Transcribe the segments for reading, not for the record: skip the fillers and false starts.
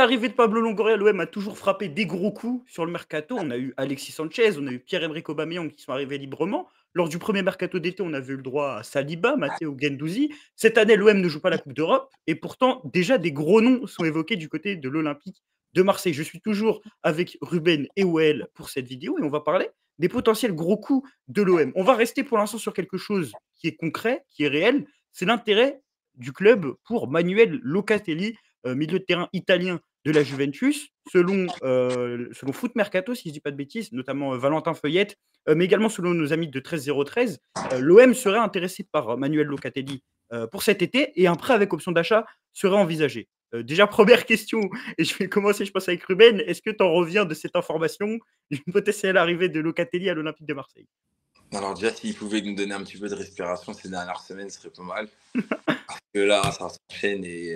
l'arrivée de Pablo Longoria, l'OM a toujours frappé des gros coups sur le mercato. On a eu Alexis Sanchez, on a eu Pierre-Emerick Aubameyang qui sont arrivés librement. Lors du premier mercato d'été, on avait eu le droit à Saliba, Matteo Guendouzi. Cette année, l'OM ne joue pas la Coupe d'Europe et pourtant, déjà, des gros noms sont évoqués du côté de l'Olympique de Marseille. Je suis toujours avec Ruben et Well pour cette vidéo et on va parler des potentiels gros coups de l'OM. On va rester pour l'instant sur quelque chose qui est concret, qui est réel. C'est l'intérêt du club pour Manuel Locatelli, milieu de terrain italien de la Juventus. Selon Foot Mercato, si je ne dis pas de bêtises, notamment Valentin Feuillette, mais également selon nos amis de 13-013, l'OM serait intéressé par Manuel Locatelli pour cet été et un prêt avec option d'achat serait envisagé. Déjà, première question, et je vais commencer, je pense, avec Ruben. Est-ce que tu en reviens de cette information d'une potentielle arrivée de Locatelli à l'Olympique de Marseille? Alors déjà, s'il pouvait nous donner un petit peu de respiration ces dernières semaines, ce serait pas mal. Parce que là, ça s'enchaîne et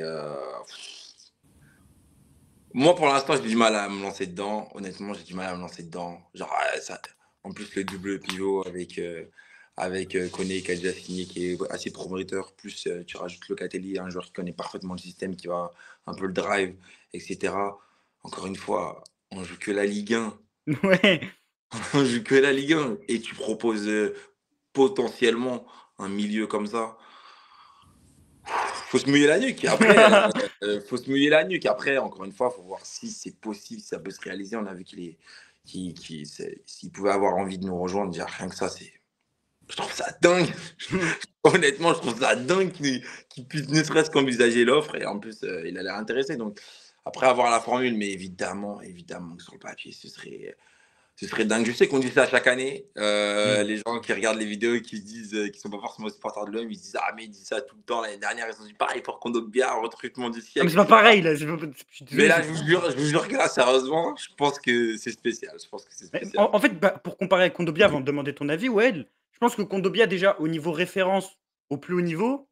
moi, pour l'instant, j'ai du mal à me lancer dedans. Honnêtement, j'ai du mal à me lancer dedans. Genre, en plus, le double pivot avec Koné qui a déjà signé, qui est assez prometteur. Plus tu rajoutes Locatelli, un joueur qui connaît parfaitement le système, qui va un peu le drive, etc. Encore une fois, on joue que la Ligue 1. Ouais. On joue que la Ligue 1. Et tu proposes potentiellement un milieu comme ça. Faut se mouiller la nuque. Après, faut se mouiller la nuque. Après, encore une fois, faut voir si c'est possible, si ça peut se réaliser. On a vu s'il pouvait avoir envie de nous rejoindre, déjà rien que ça, je trouve ça dingue. Honnêtement, je trouve ça dingue qu'il puisse ne serait-ce qu'envisager l'offre. Et en plus, il a l'air intéressé. Donc, après avoir la formule, mais évidemment, sur le papier, ce serait dingue. Je sais qu'on dit ça chaque année. Les gens qui regardent les vidéos et qui disent, qui sont pas forcément supporters de l'OM, ils disent mais ils disent ça tout le temps. L'année dernière, ils ont dit pareil pour Kondogbia, recrutement du Ah, mais siècle, c'est pas etc. pareil, là. Mais là, je vous jure que là, sérieusement, je pense que c'est spécial. En fait, pour comparer avec Kondogbia, avant de demander ton avis, ouais, je pense que Kondogbia, déjà, au niveau référence, au plus haut niveau,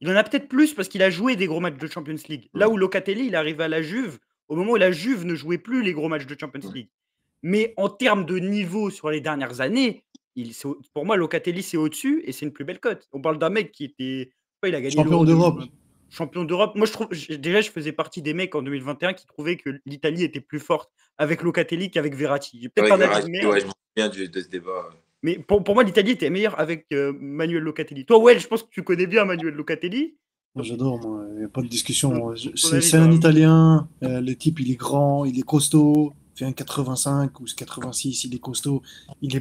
il en a peut-être plus parce qu'il a joué des gros matchs de Champions League. Là où Locatelli, il est arrivé à la Juve, au moment où la Juve ne jouait plus les gros matchs de Champions League. Mais en termes de niveau sur les dernières années, pour moi, Locatelli, c'est au-dessus et c'est une plus belle cote. On parle d'un mec qui était. Il a gagné Champion l'Euro d'Europe. 2020. Champion d'Europe. Moi, déjà, je faisais partie des mecs en 2021 qui trouvaient que l'Italie était plus forte avec Locatelli qu'avec Verratti. J'ai peut-être Avec un avis de Verratti, merde. ouais, je me souviens de ce débat. Mais pour moi, l'Italie était meilleure avec Manuel Locatelli. Toi, ouais, je pense que tu connais bien Manuel Locatelli. Moi, j'adore, moi. Il n'y a pas de discussion. Ton avis C'est sur un la- Italien. Le type, il est grand, il est costaud. Il fait un 85 ou 86, il est costaud. Il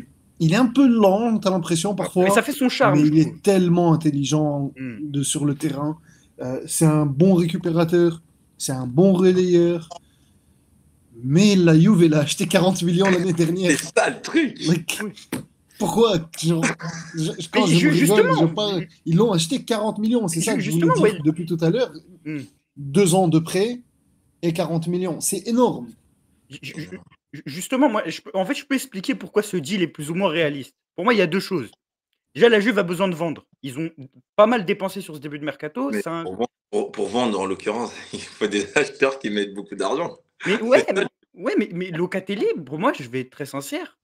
est un peu lent, t'as l'impression Mais parfois. ça fait son charme, Mais je il trouve. est tellement intelligent sur le terrain. C'est un bon récupérateur. C'est un bon relayeur. Mais la Juve, elle a acheté 40 millions l'année dernière. C'est ça le truc. Pourquoi quand je me rigole, justement, ils l'ont acheté 40 millions. C'est ça que je voulais justement, dire ouais. depuis tout à l'heure. 2 ans de prêt et 40 millions. C'est énorme. Justement, moi, en fait, je peux expliquer pourquoi ce deal est plus ou moins réaliste. Pour moi, il y a deux choses. Déjà, la Juve a besoin de vendre. Ils ont pas mal dépensé sur ce début de mercato. Mais pour vendre, en l'occurrence, il faut des acheteurs qui mettent beaucoup d'argent. Mais mais Locatelli, pour moi, je vais être très sincère.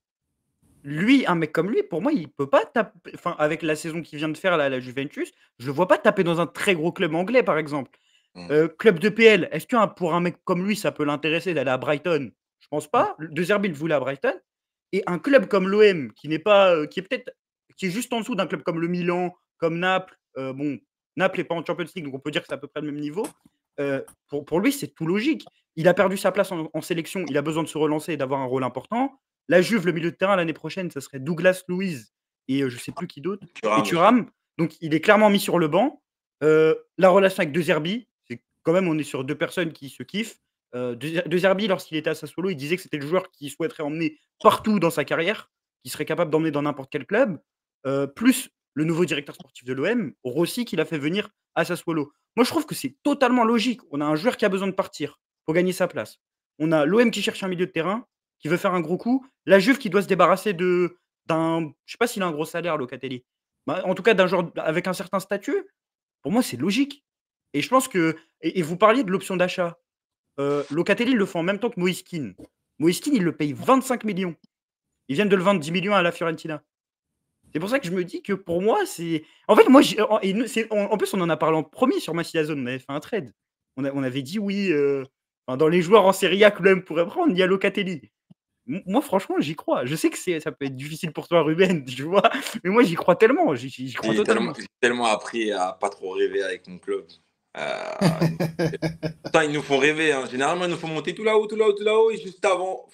Lui, un mec comme lui, pour moi, il peut pas taper. Enfin, avec la saison qu'il vient de faire là, à la Juventus, je le vois pas taper dans un très gros club anglais, par exemple. Club de PL, est-ce que pour un mec comme lui, ça peut l'intéresser d'aller à Brighton? Je pense pas. De Zerbi le voulait à Brighton. Et un club comme l'OM, qui n'est pas, qui est juste en dessous d'un club comme le Milan, comme Naples. Bon, Naples n'est pas en Champions League, donc on peut dire que c'est à peu près le même niveau. Pour lui, c'est tout logique. Il a perdu sa place en sélection. Il a besoin de se relancer et d'avoir un rôle important. La Juve, le milieu de terrain l'année prochaine, ça serait Douglas Luiz et je sais plus qui d'autre. Et Thuram. Donc il est clairement mis sur le banc. La relation avec De Zerbi, c'est quand même, on est sur deux personnes qui se kiffent. De Zerbi, lorsqu'il était à Sassuolo, il disait que c'était le joueur qu'il souhaiterait emmener partout dans sa carrière, qu'il serait capable d'emmener dans n'importe quel club. Plus le nouveau directeur sportif de l'OM, Rossi, qui l'a fait venir à Sassuolo. Moi, je trouve que c'est totalement logique. On a un joueur qui a besoin de partir pour gagner sa place. On a l'OM qui cherche un milieu de terrain, qui veut faire un gros coup. La Juve qui doit se débarrasser d'un. Je sais pas s'il a un gros salaire, Locatelli. Bah, en tout cas, d'un joueur avec un certain statut. Pour moi, c'est logique. Et je pense que. Et vous parliez de l'option d'achat. Locatelli, il le fait en même temps que Moïse Kean. Moïse Kean, il le paye 25 millions. Ils viennent de le vendre 10 millions à la Fiorentina. C'est pour ça que je me dis que pour moi, c'est. En fait, moi, en plus, on en a parlé en premier sur Massy Zone. On avait fait un trade. On avait dit oui. Enfin, dans les joueurs en Serie A que l'OM pourrait prendre, il y a Locatelli. Moi, franchement, j'y crois. Je sais que ça peut être difficile pour toi, Ruben, tu vois, mais moi, j'y crois tellement. J'y crois totalement. J'ai tellement appris à pas trop rêver avec mon club. Putain, ils nous font rêver. Hein. Généralement, ils nous font monter tout là-haut, tout là-haut, tout là-haut, et juste avant,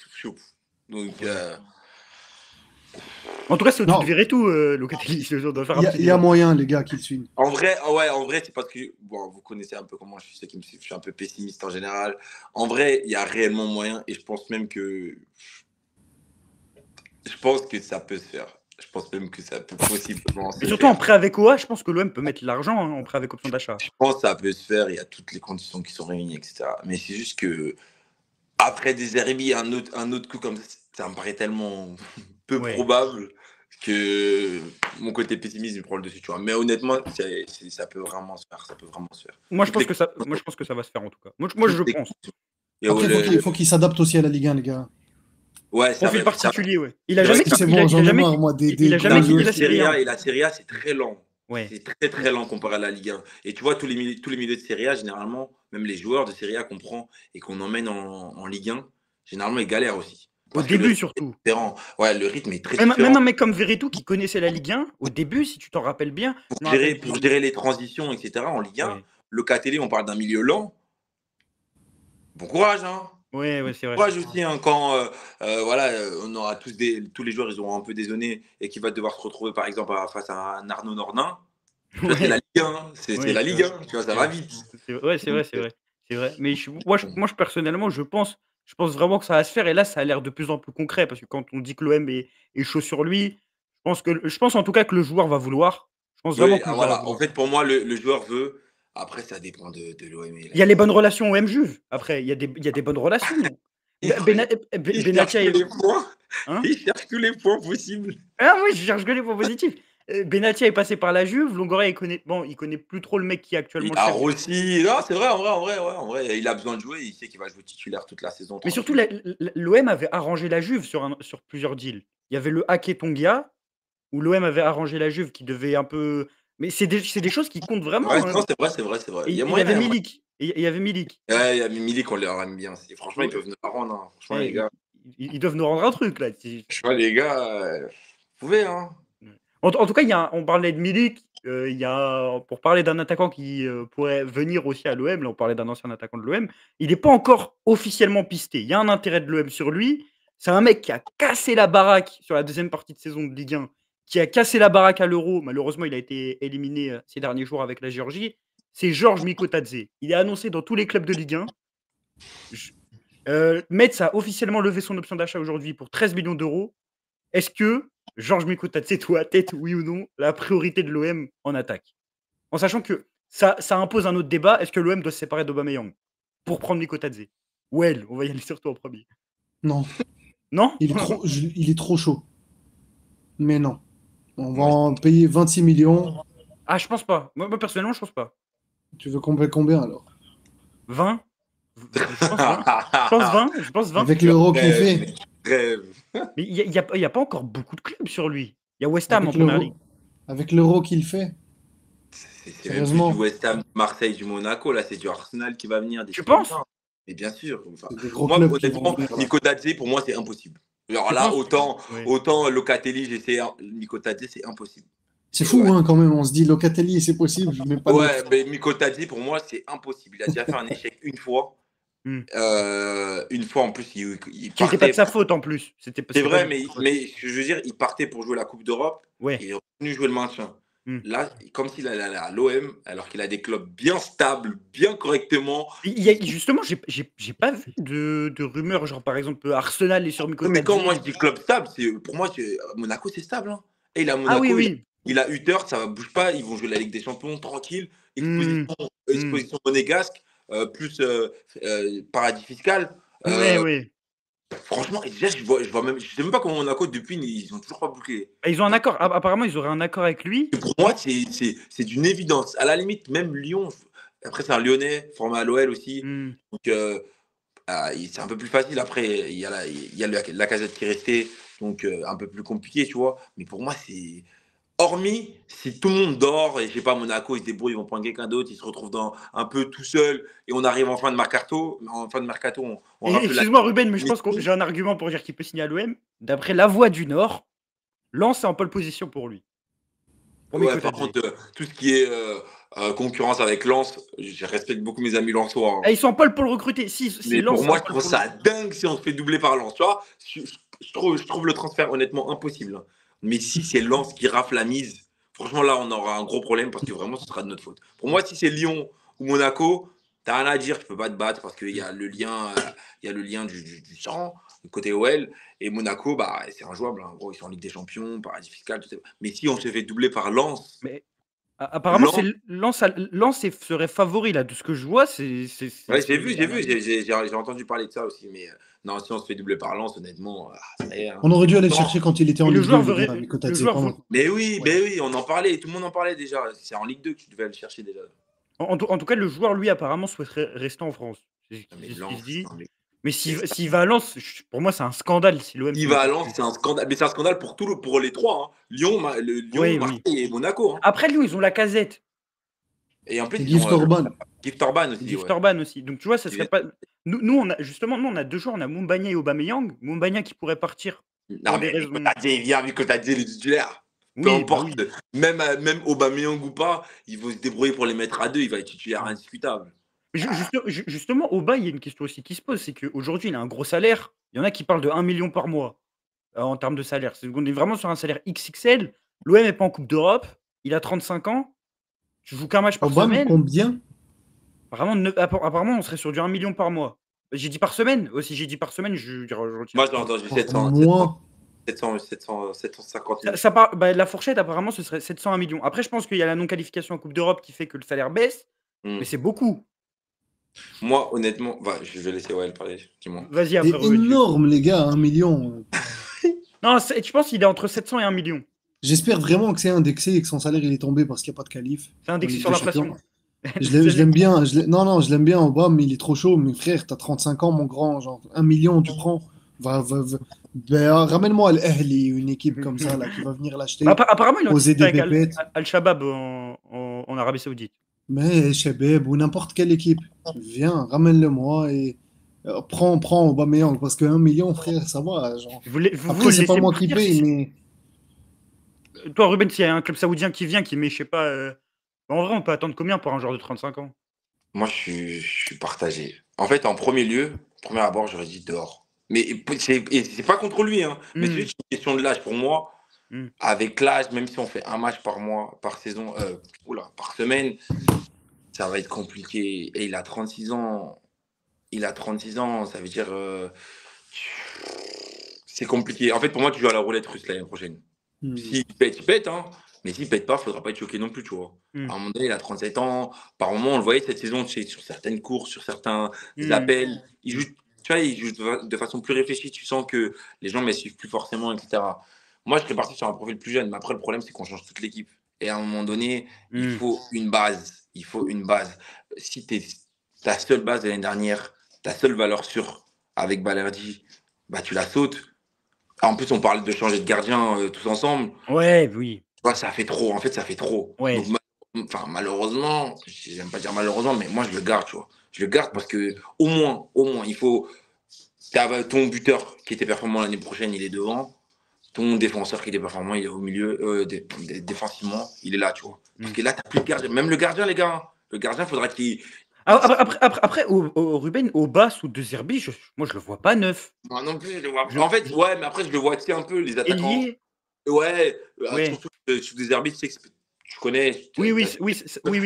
donc. En tout cas, c'est au-dessus de Verretou, Locatelli. Je dois faire Il y a moyen, les gars, qui le suivent. En vrai, c'est parce que bon, vous connaissez un peu comment je suis, ceux qui me suivent, je suis un peu pessimiste en général. En vrai, il y a réellement moyen, et je pense même que ça peut se faire. Je pense même que ça peut possiblement se Et faire. surtout en prêt avec OA, je pense que l'OM peut mettre l'argent en prêt avec option d'achat. Je pense que ça peut se faire, il y a toutes les conditions qui sont réunies, etc. Mais c'est juste que après des Zerbi, un autre coup comme ça me paraît tellement peu probable que mon côté pessimiste me prend le dessus, tu vois. Mais honnêtement, ça peut vraiment se faire. Ça peut vraiment se faire. Moi, je pense que ça va se faire en tout cas. Moi je pense. Après, il faut qu'il s'adapte aussi à la Ligue 1, les gars. Ouais, ça profil particulier, ouais. Il a C'est jamais bon, j'en ai marre, moi, il a jamais quitté la Serie A. Et la Serie A, c'est très lent. Ouais. C'est très très lent comparé à la Ligue 1. Et tu vois, tous les milieux de Serie A, généralement, même les joueurs de Serie A qu'on prend et qu'on emmène en Ligue 1, généralement, ils galèrent aussi. Au début, surtout. Ouais, le rythme est très différent. Même un mec comme Verretou qui connaissait la Ligue 1, au début, si tu t'en rappelles bien. Pour gérer les transitions, etc., en Ligue 1, Locatelli, on parle d'un milieu lent. Bon courage, hein. Ouais, c'est vrai. Courage aussi, hein, quand on aura tous les joueurs, ils auront un peu dézonné et qu'il va devoir se retrouver, par exemple, face à un Arnaud Nordin. C'est la Ligue 1, c'est la Ligue 1, tu vois, ça va vite. Ouais, c'est vrai. Mais moi, personnellement, je pense vraiment que ça va se faire. Et là, ça a l'air de plus en plus concret parce que quand on dit que l'OM est chaud sur lui, je pense en tout cas que le joueur va vouloir. Je pense vraiment que en fait, pour moi, le joueur veut. Après, ça dépend de l'OM. Il y a les bonnes relations OM Juve. Après, il y a des bonnes relations. Benatia et il cherche tous les points possibles. Ah oui, je cherche que les points positifs. Benatia est passé par la Juve, Longoria il connaît plus trop le mec qui est actuellement le chef. Rossi, non, c'est vrai, en vrai, il a besoin de jouer, il sait qu'il va jouer titulaire toute la saison. Mais surtout, l'OM avait arrangé la Juve sur plusieurs deals. Il y avait le Ake Tongia, où l'OM avait arrangé la Juve qui devait un peu. Mais c'est des choses qui comptent vraiment. Ouais, non, c'est vrai. Il y avait Milik. Il y avait Milik. Ouais, il y avait Milik, on leur aime bien. Franchement, ils peuvent nous la rendre. Hein. Franchement, les gars. Ils doivent nous rendre un truc, là. Franchement, les gars, vous pouvez, hein. En tout cas, on parlait de Milik. Pour parler d'un attaquant qui pourrait venir aussi à l'OM, là on parlait d'un ancien attaquant de l'OM, il n'est pas encore officiellement pisté. Il y a un intérêt de l'OM sur lui. C'est un mec qui a cassé la baraque sur la deuxième partie de saison de Ligue 1, qui a cassé la baraque à l'Euro. Malheureusement, il a été éliminé ces derniers jours avec la Géorgie. C'est Georges Mikotadze. Il est annoncé dans tous les clubs de Ligue 1. Metz a officiellement levé son option d'achat aujourd'hui pour 13 millions d'euros. Est-ce que Georges Mikotadze, toi, tête, oui ou non, la priorité de l'OM en attaque? En sachant que ça impose un autre débat. Est-ce que l'OM doit se séparer d'Aubameyang pour prendre Mikotadze? Ouais, on va y aller sur toi en premier. Non. Non? Il est trop chaud. Mais non. On va en payer 26 millions. Ah, je pense pas. Moi personnellement, je pense pas. Tu veux combien alors? 20? Je pense 20. Avec l'euro qu'il fait. Mais il n'y a pas encore beaucoup de clubs sur lui. Il y a West Ham en première ligue. Avec l'euro qu'il fait. C'est même plus du West Ham, Marseille, du Monaco. Là, c'est du Arsenal qui va venir. Tu penses? Mais bien sûr. Moi, honnêtement, Mikotadze, pour moi, c'est impossible. Alors là, autant Locatelli, j'essaie. Mikotadze, c'est impossible. C'est fou, hein, quand même. On se dit Locatelli, c'est possible. Mais pas mais Mikotadze, pour moi, c'est impossible. Il a déjà fait un échec une fois. Une fois en plus, il partait. C'était pas de sa faute en plus. C'est vrai, mais je veux dire, il partait pour jouer la Coupe d'Europe. Ouais. Et il est revenu jouer le maintien. Là, comme s'il allait à l'OM, alors qu'il a des clubs bien stables, bien correctement. Justement, j'ai pas vu de rumeurs, genre par exemple Arsenal est sur Mikotadze. Mais quand moi je dis club stable, pour moi, Monaco c'est stable. Hein. Et il a Monaco, il a Utrecht, ça ne bouge pas, ils vont jouer la Ligue des Champions tranquille, exposition monégasque, plus paradis fiscal. Oui. Franchement, déjà, je vois même, je sais même pas comment Monaco, depuis, ils ont toujours pas bouclé. Ils ont un accord. Apparemment, ils auraient un accord avec lui. Pour moi, c'est d'une évidence. À la limite, même Lyon, après, c'est un Lyonnais, formé à l'OL aussi. Donc, c'est un peu plus facile. Après, il y a la casette qui est restée, donc un peu plus compliqué, tu vois. Mais pour moi, Hormis si tout le monde dort et je sais pas, Monaco, ils se débrouillent, ils vont prendre quelqu'un d'autre, ils se retrouvent un peu tout seul et on arrive en fin de mercato. En fin de mercato, on Et rafle la. excuse-moi, Ruben, mais je pense que j'ai un argument pour dire qu'il peut signer à l'OM. D'après La Voix du Nord, Lens est en pole position pour lui. Pour Ouais, par contre, tout ce qui est concurrence avec Lens, je respecte beaucoup mes amis lensois. Hein. Ah, ils sont en pole pour le recruter. Mais pour moi, je trouve ça dingue si on se fait doubler par Lens. Tu vois, je trouve le transfert honnêtement impossible. Hein. Mais si c'est Lens qui rafle la mise, franchement, là, on aura un gros problème parce que vraiment, ce sera de notre faute. Pour moi, si c'est Lyon ou Monaco, t'as rien à dire, tu peux pas te battre parce qu'il y a le lien, du sang, du côté OL. Et Monaco, bah, c'est injouable. Hein. Gros, ils sont en Ligue des Champions, paradis fiscal, tout ça. Mais si on se fait doubler par Lens. Mais apparemment, Lens serait favori là. De ce que je vois, c'est. Ouais, j'ai entendu parler de ça aussi. Mais non, si on se fait doubler par Lens, honnêtement, ça y est, hein. On aurait dû aller le chercher quand il était en Ligue 2. Mais oui, on en parlait, tout le monde en parlait déjà. C'est en Ligue 2 que tu devais aller le chercher déjà. En tout cas, le joueur, lui, apparemment, souhaiterait rester en France. Mais s'il va à Lens, pour moi, c'est un scandale. Si l'OM. Il va à Lens, c'est un scandale. Mais c'est un scandale pour les trois. Hein. Lyon, Marseille et Monaco. Hein. Après, Lyon, ils ont Lacazette. Et en plus, Gift Orban. Gift Orban aussi. Donc, tu vois, ça serait pas. Nous, on a deux joueurs. On a Mumbagna et Aubameyang. Mumbagna qui pourrait partir. Non, mais vu que t'as dit les titulaires. Peu importe. Oui. Même Aubameyang ou pas, il faut se débrouiller pour les mettre à deux. Il va être titulaire indiscutable. Justement, Aubin, il y a une question aussi qui se pose, c'est qu'aujourd'hui, il a un gros salaire. Il y en a qui parlent de 1 million par mois en termes de salaire. On est vraiment sur un salaire XXL. L'OM n'est pas en Coupe d'Europe. Il a 35 ans. Tu joues qu'un match par semaine. Combien apparemment, on serait sur du 1 million par mois. J'ai dit par semaine. Aussi, j'ai dit par semaine. Moi, j'ai entendu 750 000. La fourchette, apparemment, ce serait 700 1 million. Après, je pense qu'il y a la non-qualification en Coupe d'Europe qui fait que le salaire baisse. Mais c'est beaucoup. Moi, honnêtement, je vais laisser Wael parler. Dis-moi. Vas-y, après. C'est énorme, les gars, 1 million. Non, tu penses qu'il est entre 700 et 1 million. J'espère vraiment que c'est indexé et que son salaire il est tombé parce qu'il n'y a pas de qualif. C'est indexé sur l'inflation. Je l'aime bien. Non, je l'aime bien au bas, mais il est trop chaud. Mais frère, t'as 35 ans, mon grand. Genre, 1 million, tu prends. Ramène-moi Al-Ahli, une équipe comme ça là, qui va venir l'acheter. Apparemment, il a avec Al-Shabaab en Arabie Saoudite. Mais Shabab ou n'importe quelle équipe, viens, ramène-le-moi et prends Aubameyang parce que 1 million, frère, ça va. Genre. Après, c'est pas moi qui paye, mais. Toi, Ruben, s'il y a un club saoudien qui vient, qui met, je sais pas. En vrai, on peut attendre combien pour un joueur de 35 ans? Moi, je suis partagé. En fait, en premier abord, j'aurais dit dehors. Mais c'est pas contre lui, hein. Mais c'est juste une question de l'âge pour moi. Avec l'âge, même si on fait un match par mois, par saison, par semaine, ça va être compliqué. Et il a 36 ans. Ça veut dire c'est compliqué. En fait, pour moi, tu joues à la roulette russe l'année prochaine. S'il pète, il pète, hein. Mais s'il pète pas, il ne faudra pas être choqué non plus, tu vois. À un moment donné, il a 37 ans. Par moment, on le voyait cette saison, sur certaines courses, sur certains appels. Il joue de façon plus réfléchie. Tu sens que les gens ne suivent plus forcément, etc. Moi, je serais parti sur un profil plus jeune. Mais après, le problème, c'est qu'on change toute l'équipe. Et à un moment donné, il faut une base. Si ta seule base de l'année dernière, ta seule valeur sûre avec Balerdi, bah, tu la sautes. En plus, on parle de changer de gardien tous ensemble. Ouais, oui. Ça fait trop. En fait, ça fait trop. Ouais. Donc, malheureusement, j'aime pas dire malheureusement, mais moi, je le garde, tu vois. Je le garde parce que au moins, il faut. Ton buteur qui était performant l'année prochaine, il est devant. Ton défenseur qui était performant, il est au milieu. Défensivement, il est là, tu vois. Parce que là, tu n'as plus de gardien. Même le gardien, les gars. Le gardien, il faudra qu'il. Après, au Ruben, au bas, sous De Zerbi, moi, je le vois pas neuf. Moi non plus, je le vois. En fait, ouais, mais après, je le vois, tu sais, un peu, les attaquants. Ouais. Surtout sous De Zerbi, tu sais que tu connais. Oui.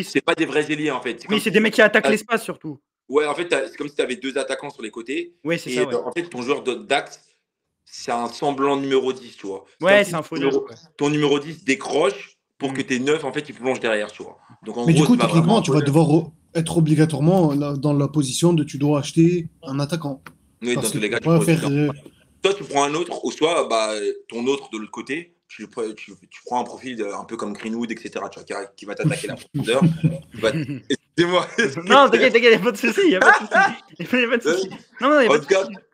C'est pas des vrais ailiers, en fait. Oui, c'est des mecs qui attaquent l'espace, surtout. Ouais, en fait, c'est comme si tu avais deux attaquants sur les côtés. Oui, c'est ça. Ouais. En fait, ton joueur d'axe, c'est un semblant numéro 10, tu vois. Ouais, c'est un faux neuf. Ton numéro 10 décroche pour que tes 9, en fait, ils plongent derrière, tu vois. Donc, mais du coup, techniquement, tu vas devoir être obligatoirement dans la position de tu dois acheter un attaquant. Oui, dans tous les cas, toi, tu prends un autre, ou soit ton autre de l'autre côté, tu prends un profil un peu comme Greenwood, etc., tu vois, qui va t'attaquer la profondeur. Excusez-moi. Non, t'inquiète, il n'y a pas de souci. Il n'y a pas de souci.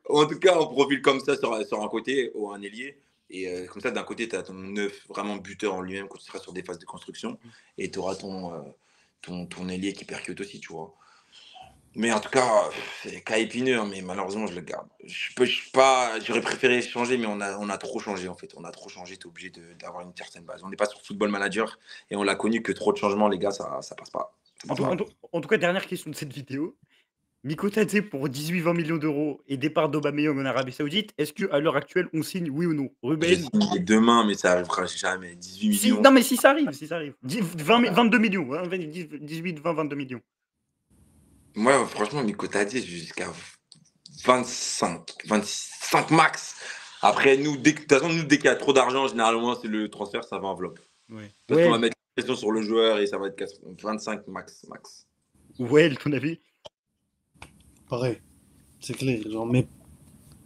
En tout cas, un profil comme ça sur un côté ou un ailier, Et comme ça, d'un côté, tu as ton neuf vraiment buteur en lui-même quand tu seras sur des phases de construction. Et tu auras ton ailier qui percute aussi, tu vois. Mais en tout cas, c'est cas épineux, hein, mais malheureusement, je le garde. Je peux pas, j'aurais préféré changer, mais on a trop changé en fait. On a trop changé, t'es obligé d'avoir une certaine base. On n'est pas sur Football Manager et on l'a connu que trop de changements, les gars, ça passe pas. Ça passe pas. En tout cas, dernière question de cette vidéo. Mikotadze pour 18-20 millions d'euros et départ d'Aubameyang en Arabie Saoudite, est-ce qu'à l'heure actuelle, on signe, oui ou non? Je Ruben? signe demain, mais ça arrivera jamais. 18 Si, millions. non, mais si ça arrive, si ça arrive. 22 millions, hein, 18, 20, 22 millions. Moi, franchement, Mikotadze, jusqu'à 25 max. Après, nous, de toute façon, dès qu'il y a trop d'argent, généralement, c'est le transfert, ça va enveloppe. Ouais. Parce qu'on va mettre la pression sur le joueur et ça va être 25 max. Ouais, ton avis? Pareil, c'est clair. Genre, mais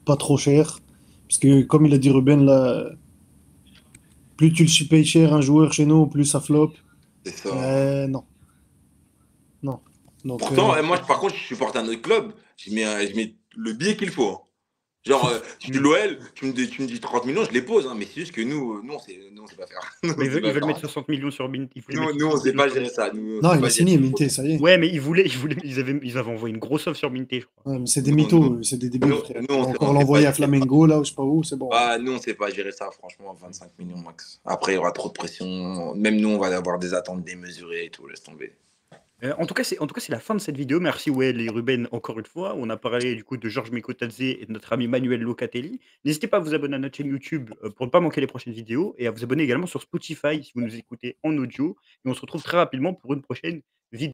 pas trop cher. Parce que, comme il a dit Ruben, là, plus tu le payes cher un joueur chez nous, plus ça flop. C'est ça. Non. Non. Donc, Pourtant, moi, par contre, je supporte un autre club. Je mets le billet qu'il faut, hein. Genre, je suis l'OL, tu me dis 30 millions, je les pose, hein, mais c'est juste que nous, on sait pas faire. Mais ils veulent mettre 60 millions sur Mint. Nous, on sait pas gérer ça. non, il a signé, Minté, ça y est. Ouais, mais ils avaient envoyé une grosse offre sur Minté, je crois. Ouais, mais c'est des mythos, c'est des débiles, frère. Nous, On va encore l'envoyer à Flamengo, là, ou je sais pas où, c'est bon. Ah, nous, on sait pas gérer ça, franchement, 25 millions max. Après, il y aura trop de pression. Même nous, on va avoir des attentes démesurées et tout, laisse tomber. En tout cas, c'est la fin de cette vidéo. Merci Well et Ruben encore une fois. On a parlé du coup de Georges Mikotadze et de notre ami Manuel Locatelli. N'hésitez pas à vous abonner à notre chaîne YouTube pour ne pas manquer les prochaines vidéos et à vous abonner également sur Spotify si vous nous écoutez en audio. Et on se retrouve très rapidement pour une prochaine vidéo.